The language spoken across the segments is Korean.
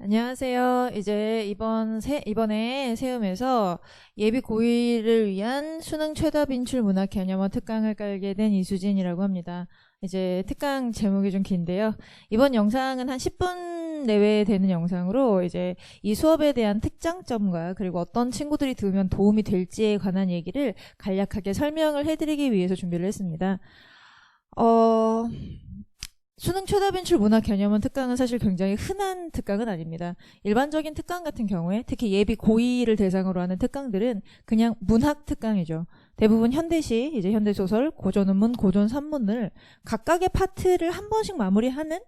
안녕하세요. 이제 이번에 세움에서 예비 고의를 위한 수능 최다 빈출 문학 개념어 특강을 깔게 된 이수진이라고 합니다. 이제 특강 제목이 좀 긴데요. 이번 영상은 한 10분 내외에 되는 영상으로 이제 이 수업에 대한 특장점과 그리고 어떤 친구들이 들으면 도움이 될지에 관한 얘기를 간략하게 설명을 해드리기 위해서 준비를 했습니다. 수능 최다 빈출 문학 개념은 특강은 사실 굉장히 흔한 특강은 아닙니다. 일반적인 특강 같은 경우에 특히 예비 고의를 대상으로 하는 특강들은 그냥 문학 특강이죠. 대부분 현대시, 이제 현대소설, 고전은문, 고전산문을 각각의 파트를 한 번씩 마무리하는,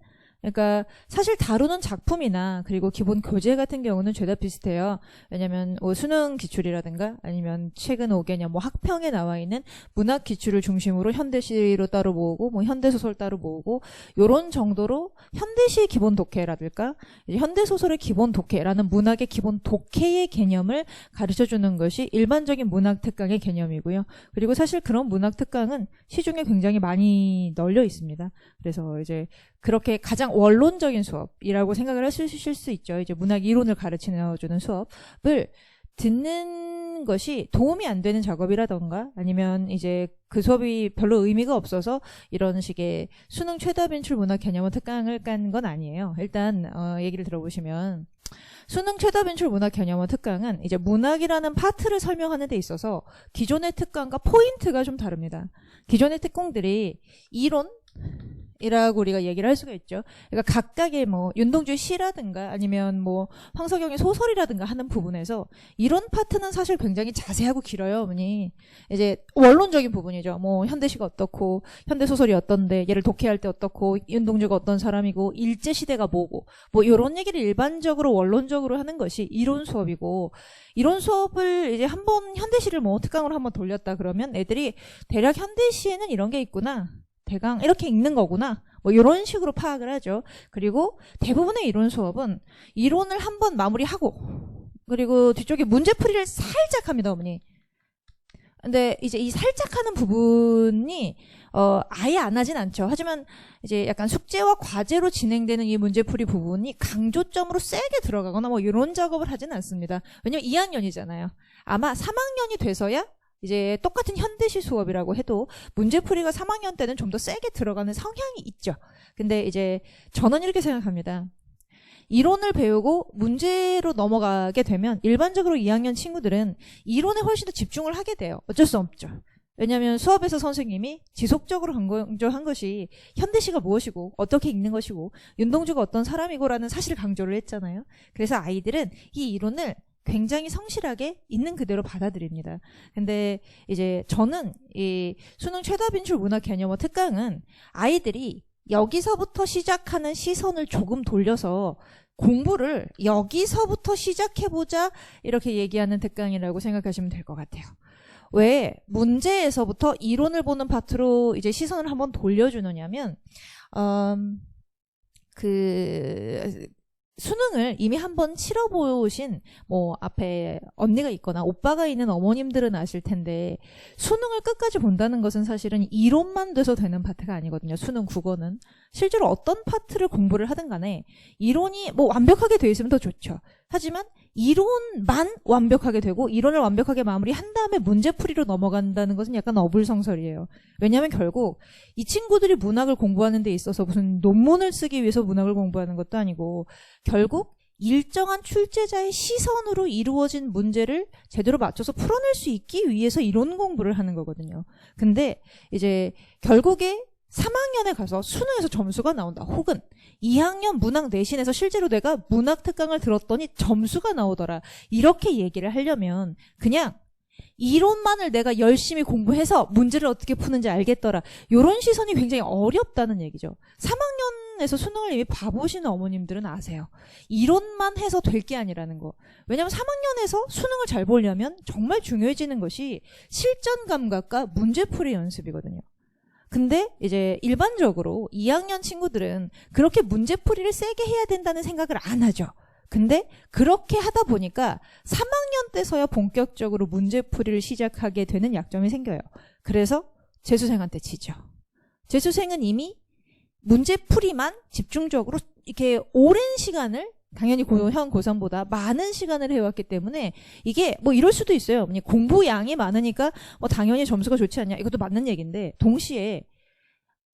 그러니까 사실 다루는 작품이나 그리고 기본 교재 같은 경우는 죄다 비슷해요. 왜냐면 수능 기출이라든가 아니면 최근 5개년 학평에 나와 있는 문학 기출을 중심으로 현대시로 따로 모으고 현대소설 따로 모으고 요런 정도로 현대시의 기본 독해라든가 이제 현대소설의 기본 독해라는 문학의 기본 독해의 개념을 가르쳐주는 것이 일반적인 문학 특강의 개념이고요. 그리고 사실 그런 문학 특강은 시중에 굉장히 많이 널려 있습니다. 그래서 이제 그렇게 가장 원론적인 수업이라고 생각을 하실 수 있죠. 이제 문학 이론을 가르쳐주는 수업을 듣는 것이 도움이 안 되는 작업이라던가 아니면 이제 그 수업이 별로 의미가 없어서 이런 식의 수능 최다 빈출 문학 개념어 특강을 깐 건 아니에요. 일단 얘기를 들어보시면 수능 최다 빈출 문학 개념어 특강은 이제 문학이라는 파트를 설명하는 데 있어서 기존의 특강과 포인트가 좀 다릅니다. 기존의 특공들이 이론 이라고 우리가 얘기를 할 수가 있죠. 그러니까 각각의 윤동주의 시라든가 아니면 황석영의 소설이라든가 하는 부분에서 이론 파트는 사실 굉장히 자세하고 길어요, 어머니. 이제 원론적인 부분이죠. 현대시가 어떻고 현대소설이 어떤데 얘를 독해할 때 어떻고 윤동주가 어떤 사람이고 일제시대가 뭐고 이런 얘기를 일반적으로 원론적으로 하는 것이 이론 수업이고 이론 수업을 이제 한번 현대시를 특강으로 한번 돌렸다 그러면 애들이 대략 현대시에는 이런 게 있구나. 대강 이렇게 읽는 거구나. 이런 식으로 파악을 하죠. 그리고 대부분의 이론 수업은 이론을 한번 마무리하고 그리고 뒤쪽에 문제풀이를 살짝 합니다, 어머니. 근데 이제 이 살짝 하는 부분이 아예 안 하진 않죠. 하지만 이제 약간 숙제와 과제로 진행되는 이 문제풀이 부분이 강조점으로 세게 들어가거나 이런 작업을 하진 않습니다. 왜냐면 2학년이잖아요. 아마 3학년이 돼서야 이제 똑같은 현대시 수업이라고 해도 문제풀이가 3학년 때는 좀 더 세게 들어가는 성향이 있죠. 근데 이제 저는 이렇게 생각합니다. 이론을 배우고 문제로 넘어가게 되면 일반적으로 2학년 친구들은 이론에 훨씬 더 집중을 하게 돼요. 어쩔 수 없죠. 왜냐하면 수업에서 선생님이 지속적으로 강조한 것이 현대시가 무엇이고 어떻게 읽는 것이고 윤동주가 어떤 사람이고라는 사실을 강조를 했잖아요. 그래서 아이들은 이 이론을 굉장히 성실하게 있는 그대로 받아들입니다. 근데 이제 저는 이 수능 최다 빈출 문학 개념어 특강은 아이들이 여기서부터 시작하는 시선을 조금 돌려서 공부를 여기서부터 시작해보자 이렇게 얘기하는 특강이라고 생각하시면 될 것 같아요. 왜 문제에서부터 이론을 보는 파트로 이제 시선을 한번 돌려주느냐면 수능을 이미 한번 치러보신 앞에 언니가 있거나 오빠가 있는 어머님들은 아실 텐데 수능을 끝까지 본다는 것은 사실은 이론만 돼서 되는 파트가 아니거든요. 수능 국어는 실제로 어떤 파트를 공부를 하든 간에 이론이 완벽하게 돼 있으면 더 좋죠. 하지만 이론만 완벽하게 되고 이론을 완벽하게 마무리한 다음에 문제풀이로 넘어간다는 것은 약간 어불성설이에요. 왜냐하면 결국 이 친구들이 문학을 공부하는 데 있어서 무슨 논문을 쓰기 위해서 문학을 공부하는 것도 아니고 결국 일정한 출제자의 시선으로 이루어진 문제를 제대로 맞춰서 풀어낼 수 있기 위해서 이론 공부를 하는 거거든요. 근데 이제 결국에 3학년에 가서 수능에서 점수가 나온다. 혹은 2학년 문학 내신에서 실제로 내가 문학 특강을 들었더니 점수가 나오더라. 이렇게 얘기를 하려면 그냥 이론만을 내가 열심히 공부해서 문제를 어떻게 푸는지 알겠더라. 이런 시선이 굉장히 어렵다는 얘기죠. 3학년에서 수능을 이미 봐보시는 어머님들은 아세요. 이론만 해서 될 게 아니라는 거. 왜냐하면 3학년에서 수능을 잘 보려면 정말 중요해지는 것이 실전 감각과 문제풀이 연습이거든요. 근데 이제 일반적으로 2학년 친구들은 그렇게 문제풀이를 세게 해야 된다는 생각을 안 하죠. 근데 그렇게 하다 보니까 3학년 때서야 본격적으로 문제풀이를 시작하게 되는 약점이 생겨요. 그래서 재수생한테 지죠. 재수생은 이미 문제풀이만 집중적으로 이렇게 오랜 시간을 당연히 현 고3보다 많은 시간을 해왔기 때문에 이게 뭐 이럴 수도 있어요. 공부량이 많으니까 뭐 당연히 점수가 좋지 않냐. 이것도 맞는 얘기인데 동시에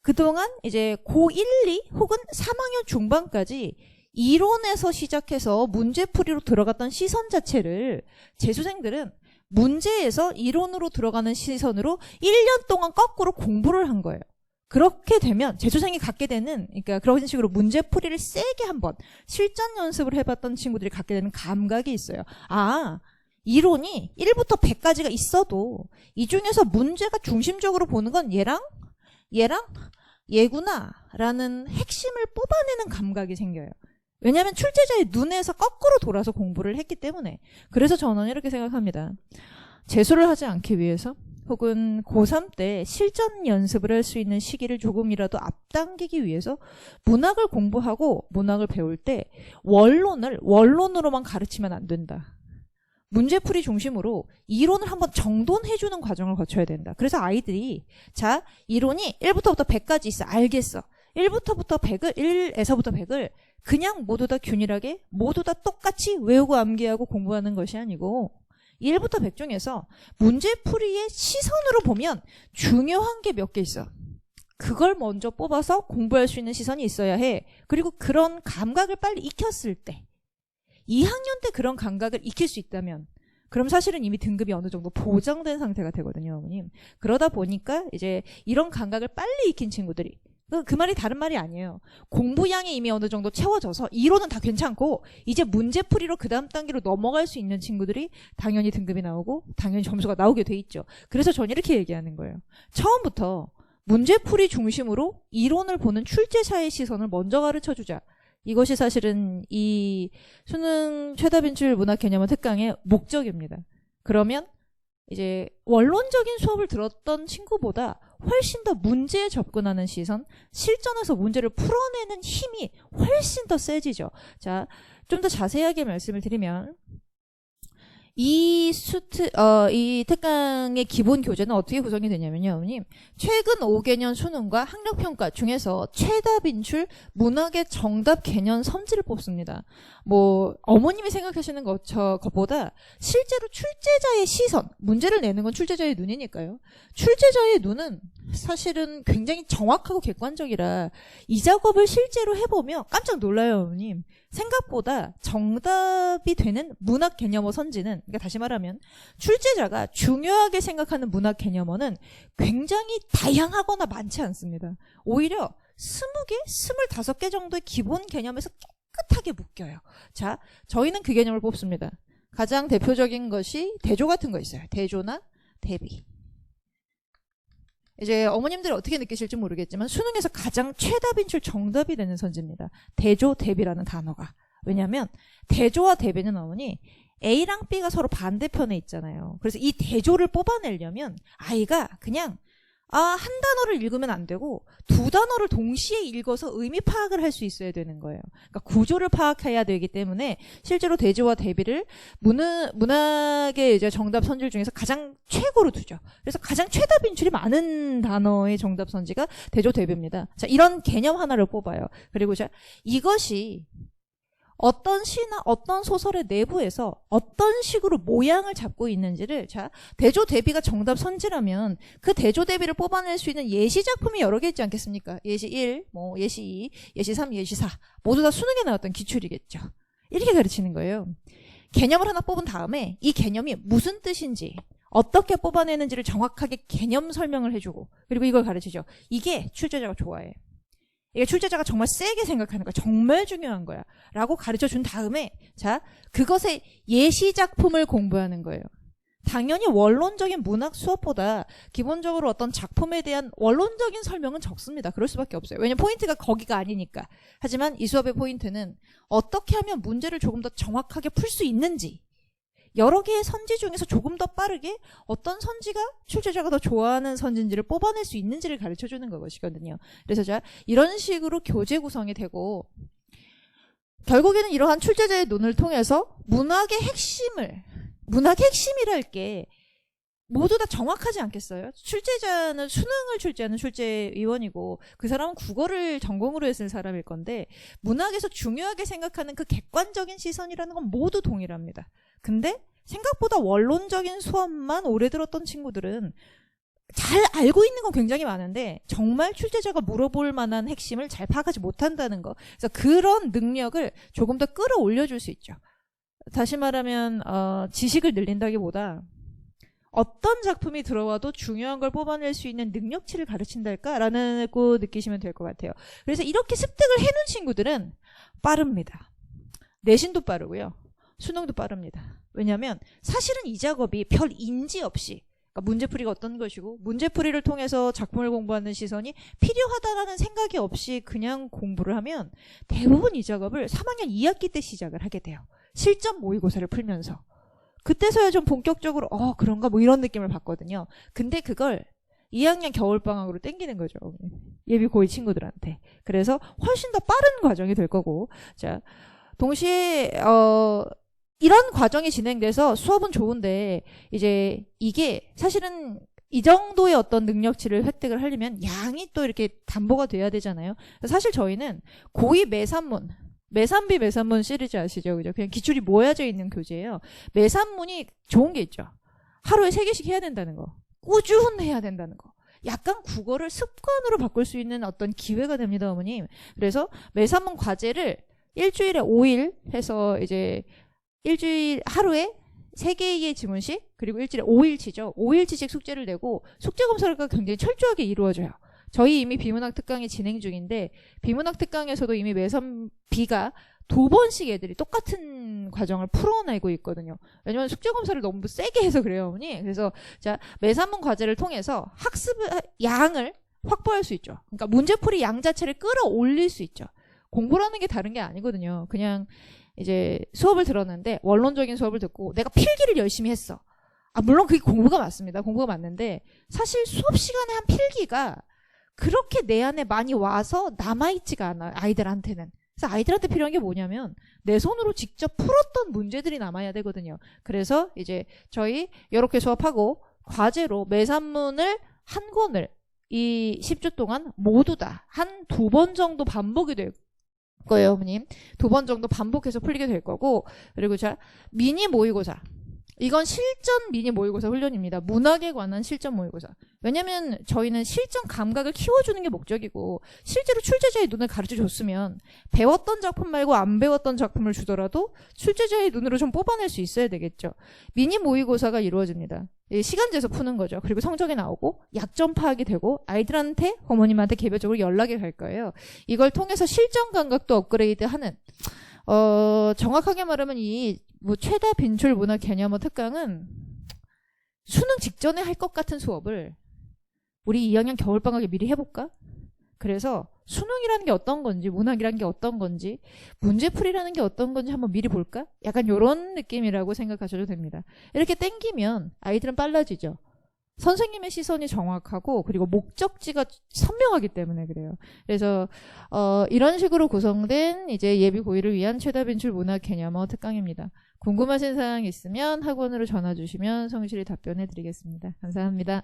그동안 이제 고1, 2 혹은 3학년 중반까지 이론에서 시작해서 문제풀이로 들어갔던 시선 자체를 재수생들은 문제에서 이론으로 들어가는 시선으로 1년 동안 거꾸로 공부를 한 거예요. 그렇게 되면 재수생이 갖게 되는, 그러니까 그런 식으로 문제풀이를 세게 한번 실전 연습을 해봤던 친구들이 갖게 되는 감각이 있어요. 아, 이론이 1부터 100까지가 있어도 이 중에서 문제가 중심적으로 보는 건 얘랑 얘구나 라는 핵심을 뽑아내는 감각이 생겨요. 왜냐하면 출제자의 눈에서 거꾸로 돌아서 공부를 했기 때문에. 그래서 저는 이렇게 생각합니다. 재수를 하지 않기 위해서 혹은 고3 때 실전 연습을 할 수 있는 시기를 조금이라도 앞당기기 위해서 문학을 공부하고 문학을 배울 때 원론으로만 가르치면 안 된다. 문제풀이 중심으로 이론을 한번 정돈해주는 과정을 거쳐야 된다. 그래서 아이들이 자, 이론이 1부터 100까지 있어. 알겠어. 1에서부터 100을 그냥 모두 다 균일하게 모두 다 똑같이 외우고 암기하고 공부하는 것이 아니고 1부터 100 중에서 문제풀이의 시선으로 보면 중요한 게 몇 개 있어. 그걸 먼저 뽑아서 공부할 수 있는 시선이 있어야 해. 그리고 그런 감각을 빨리 익혔을 때 2학년 때 그런 감각을 익힐 수 있다면 그럼 사실은 이미 등급이 어느 정도 보장된 상태가 되거든요, 어머님. 그러다 보니까 이제 이런 감각을 빨리 익힌 친구들이 그 말이 다른 말이 아니에요. 공부량이 이미 어느 정도 채워져서 이론은 다 괜찮고 이제 문제풀이로 그 다음 단계로 넘어갈 수 있는 친구들이 당연히 등급이 나오고 당연히 점수가 나오게 돼 있죠. 그래서 저는 이렇게 얘기하는 거예요. 처음부터 문제풀이 중심으로 이론을 보는 출제자의 시선을 먼저 가르쳐주자. 이것이 사실은 이 수능 최다 빈출 문학 개념은 특강의 목적입니다. 그러면 이제 원론적인 수업을 들었던 친구보다 훨씬 더 문제에 접근하는 시선, 실전에서 문제를 풀어내는 힘이 훨씬 더 세지죠. 자, 좀 더 자세하게 말씀을 드리면 이 특강의 기본 교재는 어떻게 구성이 되냐면요, 어머님. 최근 5개년 수능과 학력평가 중에서 최다 빈출 문학의 정답 개념 선지를 뽑습니다. 뭐 어머님이 생각하시는 것보다 실제로 출제자의 시선, 문제를 내는 건 출제자의 눈이니까요. 출제자의 눈은 사실은 굉장히 정확하고 객관적이라 이 작업을 실제로 해보면 깜짝 놀라요, 어머님. 생각보다 정답이 되는 문학 개념어 선지는, 그러니까 다시 말하면 출제자가 중요하게 생각하는 문학 개념어는 굉장히 다양하거나 많지 않습니다. 오히려 20개, 25개 정도의 기본 개념에서 깨끗하게 묶여요. 자, 저희는 그 개념을 뽑습니다. 가장 대표적인 것이 대조 같은 거 있어요. 대조나 대비. 이제 어머님들이 어떻게 느끼실지 모르겠지만 수능에서 가장 최다 빈출 정답이 되는 선지입니다. 대조, 대비라는 단어가. 왜냐하면 대조와 대비는 어머니 A랑 B가 서로 반대편에 있잖아요. 그래서 이 대조를 뽑아내려면 아이가 그냥 한 단어를 읽으면 안 되고 두 단어를 동시에 읽어서 의미 파악을 할 수 있어야 되는 거예요. 그러니까 구조를 파악해야 되기 때문에 실제로 대조와 대비를 문학의 이제 정답 선지 중에서 가장 최고로 두죠. 그래서 가장 최다 빈출이 많은 단어의 정답 선지가 대조 대비입니다. 자, 이런 개념 하나를 뽑아요. 그리고 자, 이것이 어떤 시나 어떤 소설의 내부에서 어떤 식으로 모양을 잡고 있는지를, 자, 대조 대비가 정답 선지라면 그 대조 대비를 뽑아낼 수 있는 예시 작품이 여러 개 있지 않겠습니까? 예시 1, 뭐 예시 2, 예시 3, 예시 4 모두 다 수능에 나왔던 기출이겠죠. 이렇게 가르치는 거예요. 개념을 하나 뽑은 다음에 이 개념이 무슨 뜻인지 어떻게 뽑아내는지를 정확하게 개념 설명을 해주고 그리고 이걸 가르치죠. 이게 출제자가 좋아해. 이게 출제자가 정말 세게 생각하는 거야. 정말 중요한 거야. 라고 가르쳐준 다음에 자, 그것의 예시 작품을 공부하는 거예요. 당연히 원론적인 문학 수업보다 기본적으로 어떤 작품에 대한 원론적인 설명은 적습니다. 그럴 수밖에 없어요. 왜냐면 포인트가 거기가 아니니까. 하지만 이 수업의 포인트는 어떻게 하면 문제를 조금 더 정확하게 풀 수 있는지, 여러 개의 선지 중에서 조금 더 빠르게 어떤 선지가 출제자가 더 좋아하는 선지인지를 뽑아낼 수 있는지를 가르쳐주는 것이거든요. 그래서 자, 이런 식으로 교재 구성이 되고 결국에는 이러한 출제자의 눈을 통해서 문학의 핵심이랄 게 모두 다 정확하지 않겠어요? 출제자는 수능을 출제하는 출제위원이고 그 사람은 국어를 전공으로 했을 사람일 건데 문학에서 중요하게 생각하는 그 객관적인 시선이라는 건 모두 동일합니다. 근데 생각보다 원론적인 수업만 오래 들었던 친구들은 잘 알고 있는 건 굉장히 많은데 정말 출제자가 물어볼 만한 핵심을 잘 파악하지 못한다는 거. 그래서 그런 능력을 조금 더 끌어올려줄 수 있죠. 다시 말하면 지식을 늘린다기보다 어떤 작품이 들어와도 중요한 걸 뽑아낼 수 있는 능력치를 가르친달까라고 느끼시면 될 것 같아요. 그래서 이렇게 습득을 해놓은 친구들은 빠릅니다. 내신도 빠르고요. 수능도 빠릅니다. 왜냐하면 사실은 이 작업이 별 인지 없이 그러니까 문제풀이가 어떤 것이고 문제풀이를 통해서 작품을 공부하는 시선이 필요하다라는 생각이 없이 그냥 공부를 하면 대부분 이 작업을 3학년 2학기 때 시작을 하게 돼요. 실전 모의고사를 풀면서. 그때서야 좀 본격적으로 그런가 뭐 이런 느낌을 받거든요. 근데 그걸 2학년 겨울방학으로 땡기는 거죠. 예비 고2 친구들한테. 그래서 훨씬 더 빠른 과정이 될 거고. 자, 동시에 이런 과정이 진행돼서 수업은 좋은데 이제 이게 사실은 이 정도의 어떤 능력치를 획득을 하려면 양이 또 이렇게 담보가 돼야 되잖아요. 사실 저희는 고2 매산문 매산비 매산문 시리즈 아시죠? 그죠? 그냥 기출이 모여져 있는 교재예요. 매산문이 좋은 게 있죠. 하루에 3개씩 해야 된다는 거. 꾸준히 해야 된다는 거. 약간 국어를 습관으로 바꿀 수 있는 어떤 기회가 됩니다, 어머님. 그래서 매산문 과제를 일주일에 5일 해서 이제 일주일 하루에 3개의 지문씩 그리고 일주일에 5일치죠. 5일치씩 숙제를 내고 숙제 검사가 굉장히 철저하게 이루어져요. 저희 이미 비문학 특강이 진행 중인데 비문학 특강에서도 이미 매산비가 2번씩 애들이 똑같은 과정을 풀어내고 있거든요. 왜냐면 숙제 검사를 너무 세게 해서 그래요, 어머니. 그래서 자 매산문 과제를 통해서 학습 양을 확보할 수 있죠. 그러니까 문제풀이 양 자체를 끌어올릴 수 있죠. 공부라는 게 다른 게 아니거든요. 그냥 이제 수업을 들었는데 원론적인 수업을 듣고 내가 필기를 열심히 했어. 물론 그게 공부가 맞습니다. 공부가 맞는데 사실 수업 시간에 한 필기가 그렇게 내 안에 많이 와서 남아있지가 않아요. 아이들한테는. 그래서 아이들한테 필요한 게 뭐냐면 내 손으로 직접 풀었던 문제들이 남아야 되거든요. 그래서 이제 저희 이렇게 수업하고 과제로 매산문을 한 권을 이 10주 동안 모두 다 한 2번 정도 반복이 될 거예요, 어머님. 2번 정도 반복해서 풀리게 될 거고 그리고 자 미니 모의고사. 이건 실전 미니 모의고사 훈련입니다. 문학에 관한 실전 모의고사. 왜냐면 저희는 실전 감각을 키워주는 게 목적이고 실제로 출제자의 눈을 가르쳐줬으면 배웠던 작품 말고 안 배웠던 작품을 주더라도 출제자의 눈으로 좀 뽑아낼 수 있어야 되겠죠. 미니 모의고사가 이루어집니다. 시간제에서 푸는 거죠. 그리고 성적이 나오고 약점 파악이 되고 아이들한테 부모님한테 개별적으로 연락이 갈 거예요. 이걸 통해서 실전 감각도 업그레이드하는 정확하게 말하면 이 최다 빈출 문화 개념어 특강은 수능 직전에 할 것 같은 수업을 우리 2학년 겨울방학에 미리 해볼까? 그래서 수능이라는 게 어떤 건지 문학이라는 게 어떤 건지 문제풀이라는 게 어떤 건지 한번 미리 볼까? 약간 이런 느낌이라고 생각하셔도 됩니다. 이렇게 땡기면 아이들은 빨라지죠. 선생님의 시선이 정확하고 그리고 목적지가 선명하기 때문에 그래요. 그래서 이런 식으로 구성된 이제 예비 고1을 위한 최다 빈출 문학 개념어 특강입니다. 궁금하신 사항 있으면 학원으로 전화 주시면 성실히 답변해 드리겠습니다. 감사합니다.